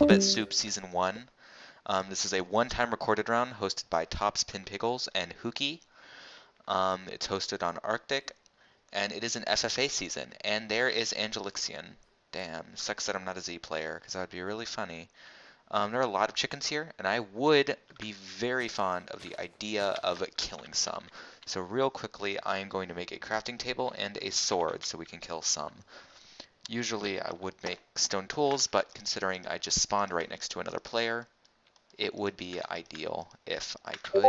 Alphabet Soup Season 1. This is a one-time recorded round hosted by Tops Pin Pickles and Hookie. It's hosted on Arctic, and it is an FFA season. And there is Angelixian. Damn, sucks that I'm not a Z player, because that would be really funny. There are a lot of chickens here, and I would be very fond of the idea of killing some. So real quickly, I am going to make a crafting table and a sword so we can kill some. Usually I would make stone tools, but considering I just spawned right next to another player, it would be ideal if I could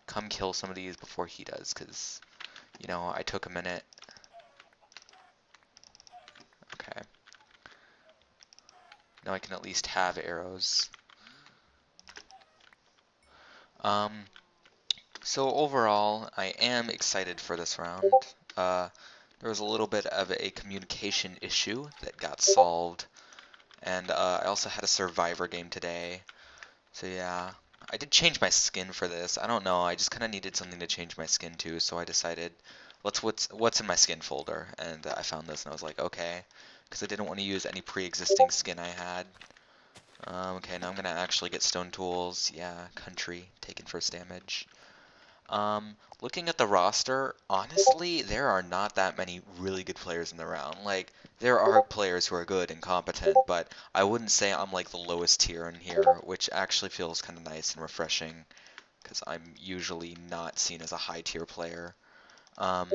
come kill some of these before he does, because, you know, I took a minute. Okay. Now I can at least have arrows. Um, so overall, I am excited for this round. There was a little bit of a communication issue that got solved, and I also had a survivor game today. So yeah, I did change my skin for this. I don't know, I just kind of needed something to change my skin to, so I decided, what's in my skin folder, and I found this, and I was like, okay, because I didn't want to use any pre-existing skin I had. Okay, now I'm gonna actually get stone tools. Yeah, country, taking first damage. Looking at the roster, honestly, there are not that many really good players in the round. Like, there are players who are good and competent, but I wouldn't say I'm like the lowest tier in here, which actually feels kind of nice and refreshing, because I'm usually not seen as a high tier player. Um,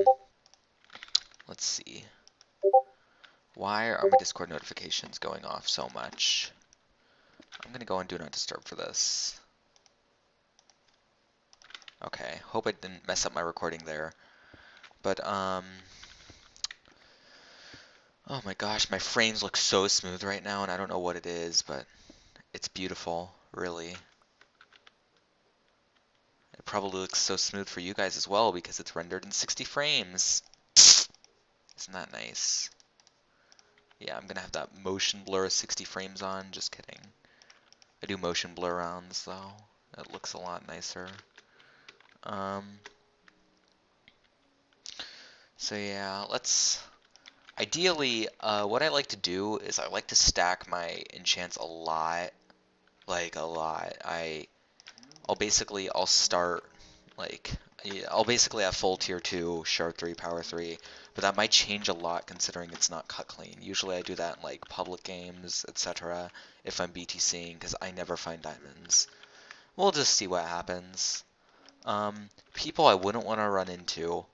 let's see. Why are my Discord notifications going off so much? I'm gonna go and do not disturb for this. Okay, hope I didn't mess up my recording there. But, oh my gosh, my frames look so smooth right now, and I don't know what it is, but it's beautiful, really. It probably looks so smooth for you guys as well, because it's rendered in 60 frames. Isn't that nice? Yeah, I'm gonna have that motion blur 60 frames on, just kidding. I do motion blur rounds, though. It looks a lot nicer. So yeah, ideally, what I like to do is I like to stack my enchants a lot, like a lot. I'll start, like, yeah, I'll basically have full tier 2, shard 3, power 3, but that might change a lot considering it's not cut clean. Usually I do that in like public games, etc. if I'm BTCing, because I never find diamonds. We'll just see what happens. People I wouldn't want to run into.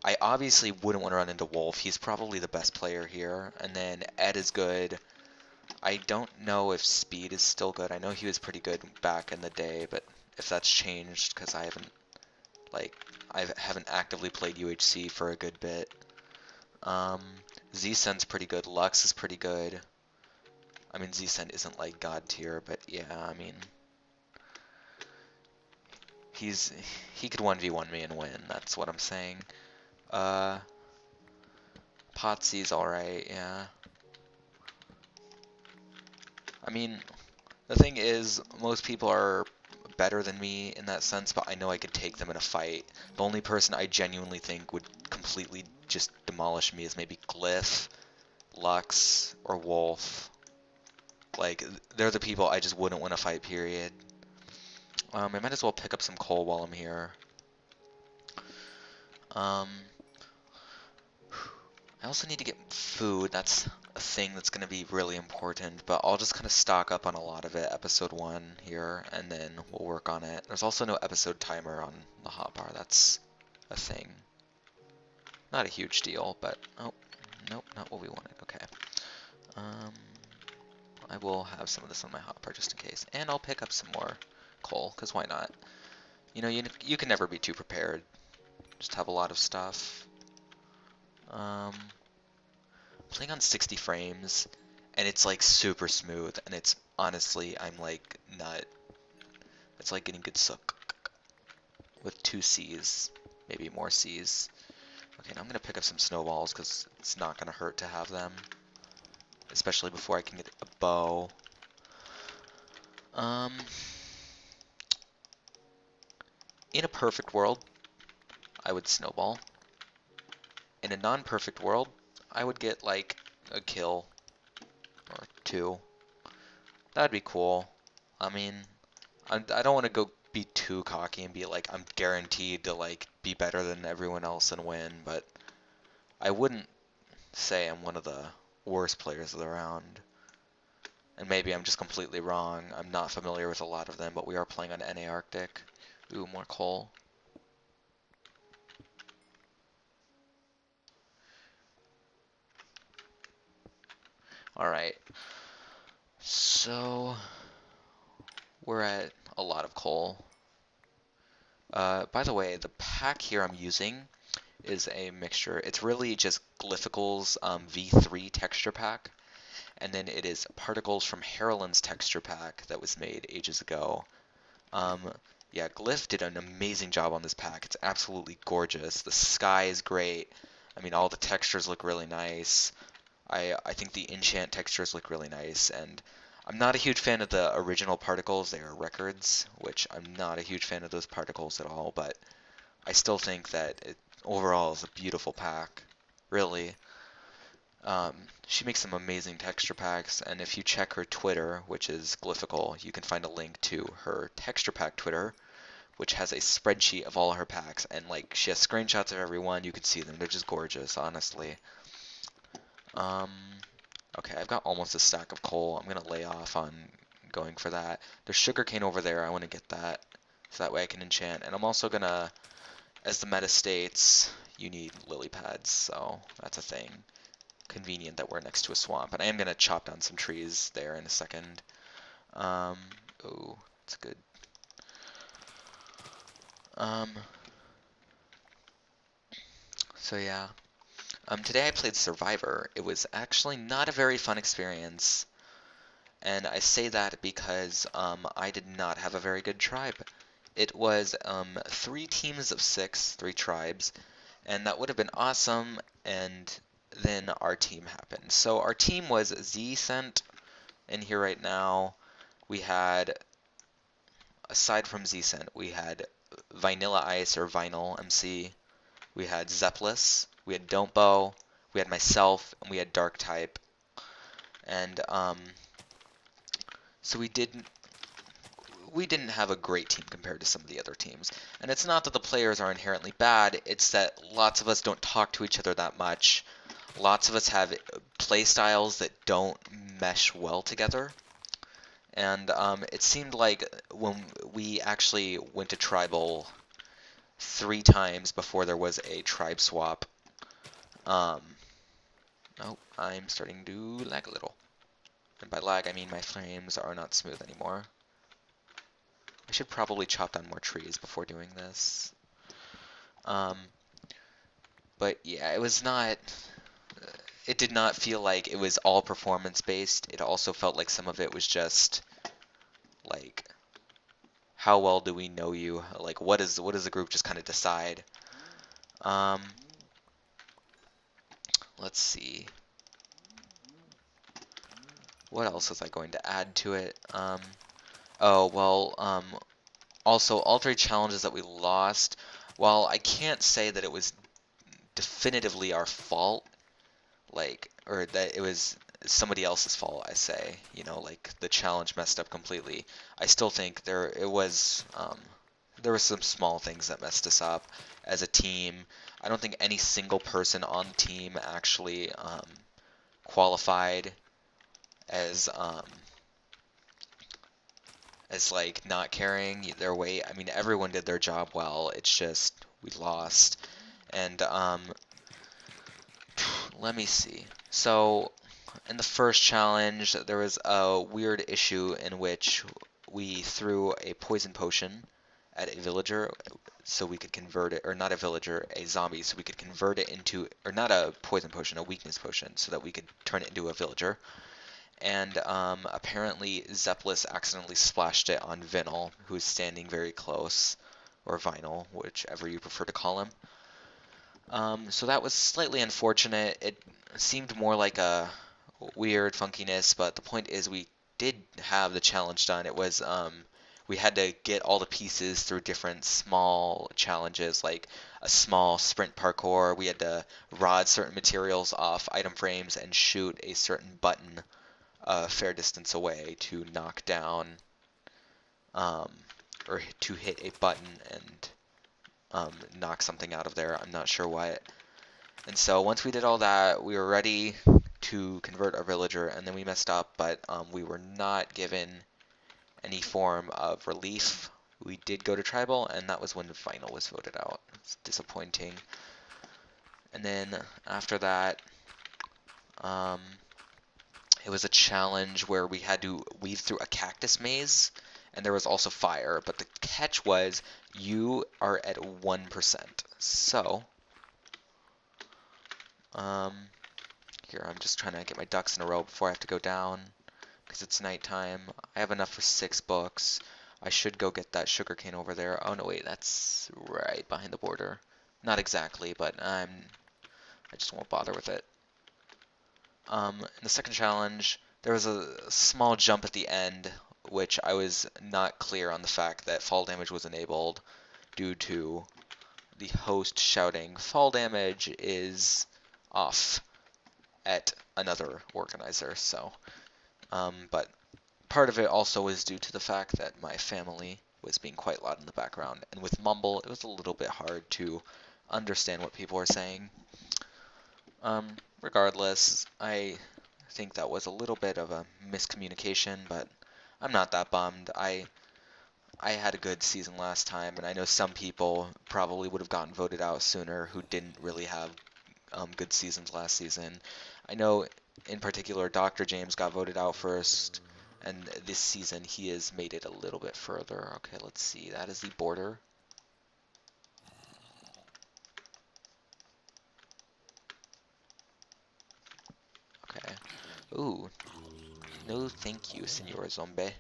I obviously wouldn't want to run into Wolf. He's probably the best player here. And then Ed is good. I don't know if Speed is still good. I know he was pretty good back in the day, but if that's changed, because I haven't actively played UHC for a good bit. Z-Sen's pretty good. Lux is pretty good. I mean, Z-Sen isn't like god tier, but yeah, I mean, he could 1v1 me and win. That's what I'm saying. Potsy's alright, yeah. I mean, the thing is, most people are better than me in that sense, but I know I could take them in a fight. The only person I genuinely think would completely just demolish me is maybe Glyph, Lux, or Wolf. Like, they're the people I just wouldn't want to fight, period. I might as well pick up some coal while I'm here. I also need to get food. That's a thing that's going to be really important, but I'll just kind of stock up on a lot of it, episode 1 here, and then we'll work on it. There's also no episode timer on the hotbar. That's a thing. Not a huge deal, but oh, nope, not what we wanted. Okay. I will have some of this on my hotbar just in case, and I'll pick up some more coal, because why not? You know, you can never be too prepared. Just have a lot of stuff. Playing on 60 frames, and it's like super smooth, and it's honestly, I'm like not. It's like getting good suck with 2 C's, maybe more C's. Okay, now I'm gonna pick up some snowballs because it's not gonna hurt to have them, especially before I can get a bow. In a perfect world, I would snowball. In a non-perfect world, I would get like a kill or 2. That'd be cool. I mean, I don't want to go be too cocky and be like I'm guaranteed to like be better than everyone else and win, but I wouldn't say I'm one of the worst players around. And maybe I'm just completely wrong. I'm not familiar with a lot of them, but we are playing on NA Arctic. Ooh, more coal. Alright, so we're at a lot of coal. By the way, the pack here I'm using is a mixture. It's really just Glyphical's V3 texture pack, and then it is particles from Harlan's texture pack that was made ages ago. Um, yeah, Glyph did an amazing job on this pack. It's absolutely gorgeous. The sky is great. I mean, all the textures look really nice. I think the enchant textures look really nice, and I'm not a huge fan of the original particles. They are records, which I'm not a huge fan of those particles at all, but I still think that it overall is a beautiful pack, really. She makes some amazing texture packs, and if you check her Twitter, which is Glyphical, you can find a link to her texture pack Twitter, which has a spreadsheet of all her packs, and like she has screenshots of every one. You can see them; they're just gorgeous, honestly. Um, okay, I've got almost a stack of coal. I'm gonna lay off on going for that. There's sugarcane over there. I want to get that, so that way I can enchant. And I'm also gonna, as the meta states, you need lily pads, so that's a thing. Convenient that we're next to a swamp, and I am gonna chop down some trees there in a second. Oh, it's good. Um, so yeah. Today I played Survivor. It was actually not a very fun experience, and I say that because I did not have a very good tribe. It was 3 teams of 6, 3 tribes, and that would have been awesome, and then our team happened. So our team was Z-Cent in here right now. We had, aside from Z-Cent, we had Vanilla Ice or Vinyl MC, we had Zepplis, we had Don't we had myself, and we had Dark Type. And so we didn't have a great team compared to some of the other teams. And it's not that the players are inherently bad, it's that lots of us don't talk to each other that much. Lots of us have play styles that don't mesh well together. And it seemed like when we actually went to tribal 3 times before there was a tribe swap. Oh, I'm starting to lag a little. And by lag, I mean my frames are not smooth anymore. I should probably chop down more trees before doing this. But yeah, it was not... It did not feel like it was all performance-based. It also felt like some of it was just, like, how well do we know you? Like, what does the group just kind of decide? Let's see. What else was I going to add to it? Oh, well, also, all 3 challenges that we lost, while I can't say that it was definitively our fault, like, or that it was somebody else's fault, I say, you know, like the challenge messed up completely. I still think there were some small things that messed us up as a team. I don't think any single person on the team actually qualified as like not carrying their weight. I mean, everyone did their job well. It's just we lost. And let me see. So in the first challenge, there was a weird issue in which we threw a poison potion at a villager so we could convert it, or not a villager, a zombie, so we could convert it into, or not a poison potion, a weakness potion, so that we could turn it into a villager. And apparently Zepplis accidentally splashed it on Vinyl, who is standing very close, or Vinyl, whichever you prefer to call him. So that was slightly unfortunate. It seemed more like a weird funkiness, but the point is we did have the challenge done. It was we had to get all the pieces through different small challenges, like a small sprint parkour. We had to rod certain materials off item frames and shoot a certain button a fair distance away to knock down um, or to hit a button and knock something out of there. I'm not sure what. And so once we did all that, we were ready to convert our villager, and then we messed up, but we were not given any form of relief. We did go to tribal, and that was when the final was voted out. It's disappointing. And then after that, um, it was a challenge where we had to weave through a cactus maze, and there was also fire, but the catch was you are at 1%. So, um, here I'm just trying to get my ducks in a row before I have to go down, because it's nighttime. I have enough for 6 books. I should go get that sugarcane over there. Oh no, wait, that's right behind the border. Not exactly, but I just won't bother with it. In the second challenge, there was a small jump at the end, which I was not clear on the fact that fall damage was enabled due to the host shouting, "Fall damage is off" at another organizer. So, but part of it also was due to the fact that my family was being quite loud in the background, and with Mumble, it was a little bit hard to understand what people were saying. Regardless, I think that was a little bit of a miscommunication, but I'm not that bummed. I had a good season last time, and I know some people probably would have gotten voted out sooner who didn't really have good seasons last season. I know in particular Dr. James got voted out first, and this season he has made it a little bit further. Okay, let's see. That is the border. Okay. Ooh. No thank you, Senor Zombie.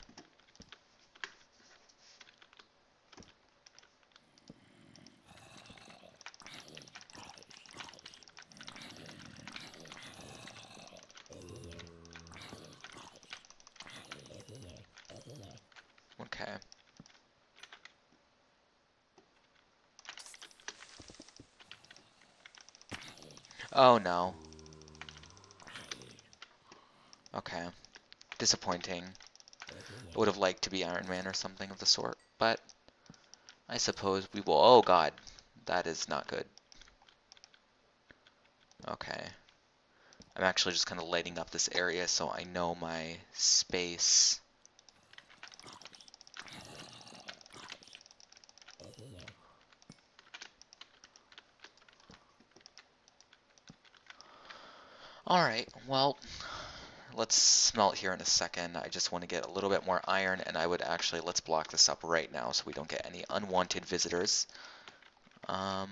Okay. Oh no. Okay. Disappointing. I would have liked to be Iron Man or something of the sort, but I suppose we will. Oh god. That is not good. Okay. I'm actually just kind of lighting up this area so I know my space. Alright, well, let's smelt here in a second. I just want to get a little bit more iron, and I would actually, let's block this up right now so we don't get any unwanted visitors. I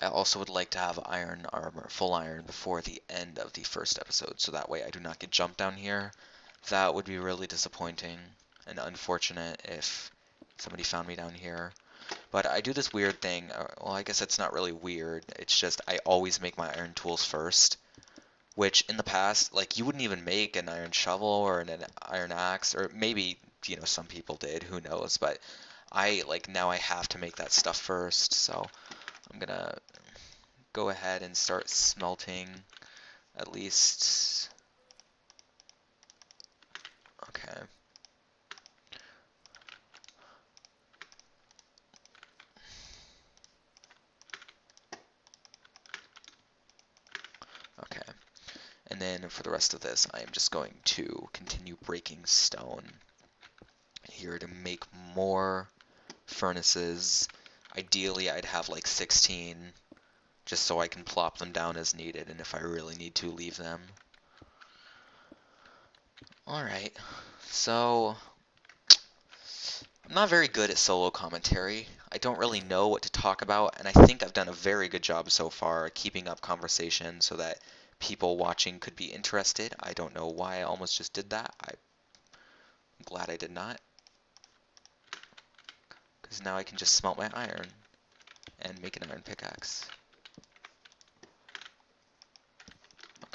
also would like to have iron armor, full iron, before the end of the first episode, so that way I do not get jumped down here. That would be really disappointing and unfortunate if somebody found me down here. But I do this weird thing. Well, I guess it's not really weird. It's just I always make my iron tools first. Which in the past, like you wouldn't even make an iron shovel or an iron axe, or maybe, some people did, who knows. But now I have to make that stuff first. So I'm gonna go ahead and start smelting at least. Okay. Okay. And then for the rest of this, I am just going to continue breaking stone here to make more furnaces. Ideally, I'd have like 16, just so I can plop them down as needed, and if I really need to, leave them. Alright, so I'm not very good at solo commentary. I don't really know what to talk about, and I think I've done a very good job so far keeping up conversation so that people watching could be interested. I don't know why I almost just did that. I'm glad I did not, because now I can just smelt my iron and make an iron pickaxe.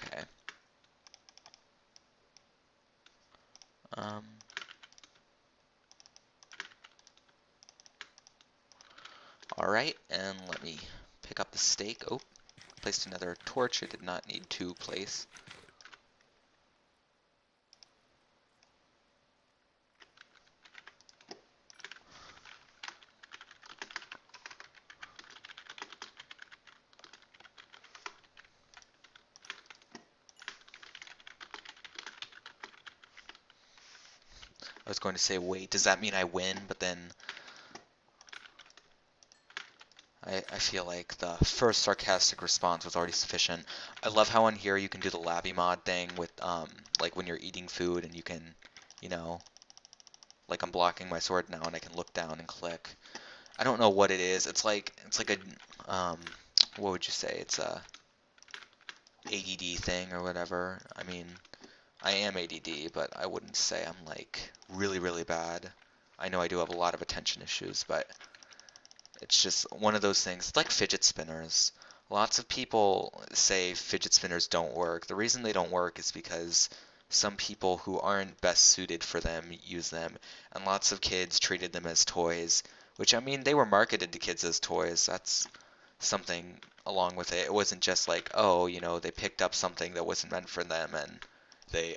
Okay. Alright, and let me pick up the steak. Oh, placed another torch I did not need to place. I was going to say, wait, does that mean I win? But then I feel like the first sarcastic response was already sufficient. I love how on here you can do the labby mod thing with like when you're eating food and you can, you know, like I'm blocking my sword now and I can look down and click. I don't know what it is. It's like a what would you say? It's a ADD thing or whatever. I mean, I am ADD, but I wouldn't say I'm like really, really bad. I know I do have a lot of attention issues, but it's just one of those things. It's like fidget spinners. Lots of people say fidget spinners don't work. The reason they don't work is because some people who aren't best suited for them use them, and lots of kids treated them as toys, which I mean, they were marketed to kids as toys. That's something along with it. It wasn't just like, oh, they picked up something that wasn't meant for them and they,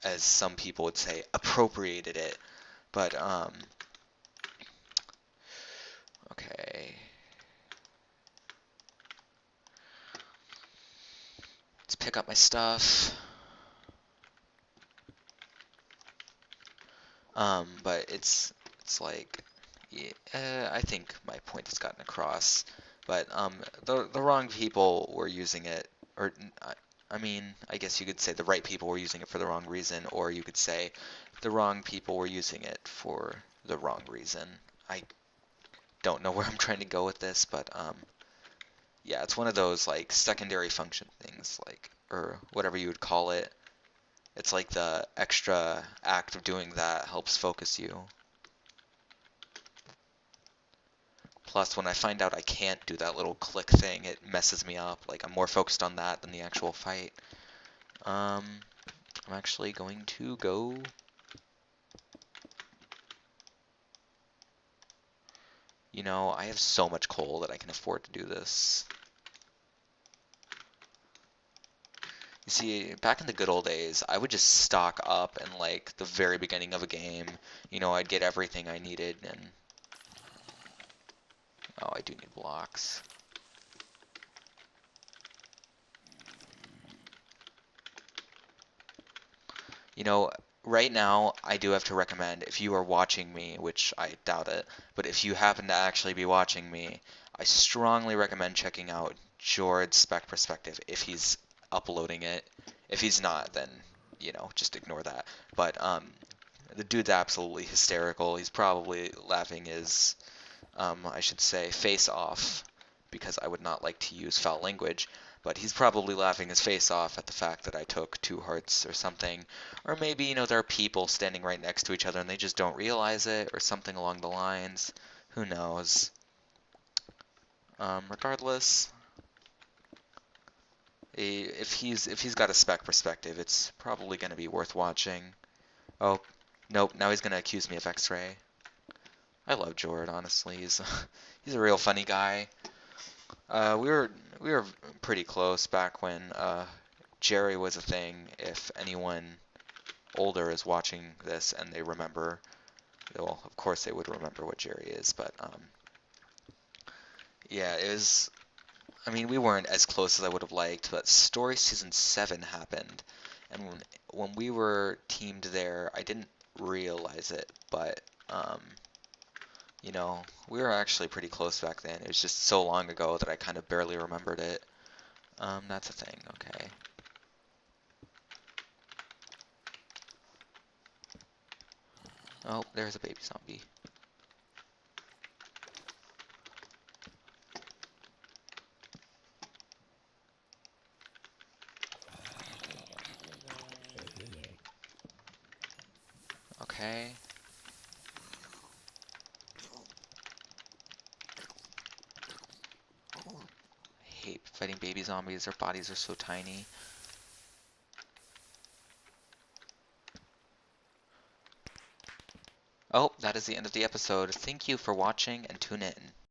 as some people would say, appropriated it. But, okay. Let's pick up my stuff. But it's like, yeah, I think my point has gotten across. But the wrong people were using it, or I mean, I guess you could say the right people were using it for the wrong reason, or you could say the wrong people were using it for the wrong reason. I don't know where I'm trying to go with this, but yeah, it's one of those like secondary function things, like, or whatever you would call it. It's like the extra act of doing that helps focus you. Plus, when I find out I can't do that little click thing, it messes me up. Like, I'm more focused on that than the actual fight. I'm actually going to go... I have so much coal that I can afford to do this. You see, back in the good old days, I would just stock up in, like, the very beginning of a game. I'd get everything I needed, and... Oh, I do need blocks. Right now, I do have to recommend, if you are watching me, which I doubt it, but if you happen to actually be watching me, I strongly recommend checking out Jord's Spec Perspective if he's uploading it. If he's not, then, just ignore that. But the dude's absolutely hysterical. He's probably laughing his, I should say, face off, because I would not like to use foul language. But he's probably laughing his face off at the fact that I took 2 hearts or something. Or maybe, there are people standing right next to each other and they just don't realize it, or something along the lines. Who knows? Regardless, if he's got a spec perspective, it's probably going to be worth watching. Oh, nope, now he's going to accuse me of X-ray. I love Jord, honestly. He's a real funny guy. We were pretty close back when Jerry was a thing. If anyone older is watching this and they remember, well, of course they would remember what Jerry is, but yeah, it was. I mean, we weren't as close as I would have liked, but Story Season 7 happened, and when we were teamed there, I didn't realize it, but we were actually pretty close back then. It was just so long ago that I kind of barely remembered it. That's a thing, okay. Oh, there's a baby zombie. Okay. I hate fighting baby zombies. Their bodies are so tiny. Oh, that is the end of the episode. Thank you for watching and tune in.